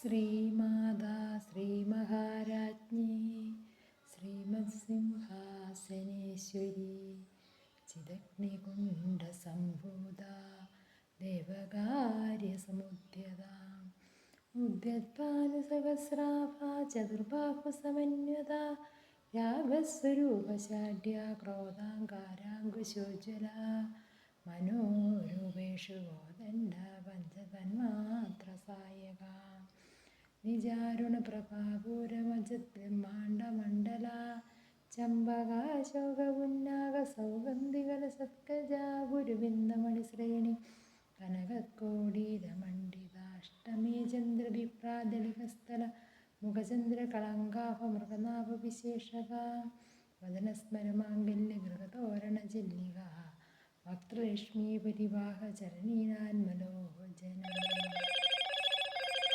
Shri Mata ശ്രീമഹാരാജ്ഞി ശ്രീമത്സിംഹാസനേശ്വരി ചിദഗ്നികുണ്ഡസംഭൂത ദേവകാര്യസമുദ്യത ഉദ്യത്പാനുസഹസ്രാഭ ചതുർബാഹുസമന്വിത രാഗസ്വരൂപശാഢ്യ ക്രോധാങ്കാരാങ്കുശോജ്വല മനോരൂപേഷു ഗോദണ്ഡ പഞ്ചതന്മാത്രസായക നിജാരുണപ്രഭാപൂരമജദ്ബ്രഹ്മാണ്ഡമണ്ഡല ചമ്പകാശോകപുന്നാഗസൗഗന്ധികലസത്കജാ ഗുരുവിന്ദമണിശ്രേണി കനകക്കോടീരമണ്ഡിതാഷ്ടമേ ചന്ദ്രവിഭ്രാജലികസ്ഥല മുഖചന്ദ്രകളങ്കാഭമൃഗനാഭവിശേഷക വദനസ്മരമാംഗല്യഗൃഹതോരണചല്ലിക വക്ത്രലക്ഷ്മീപരിവാഹ ചരണീനാന്മലോചന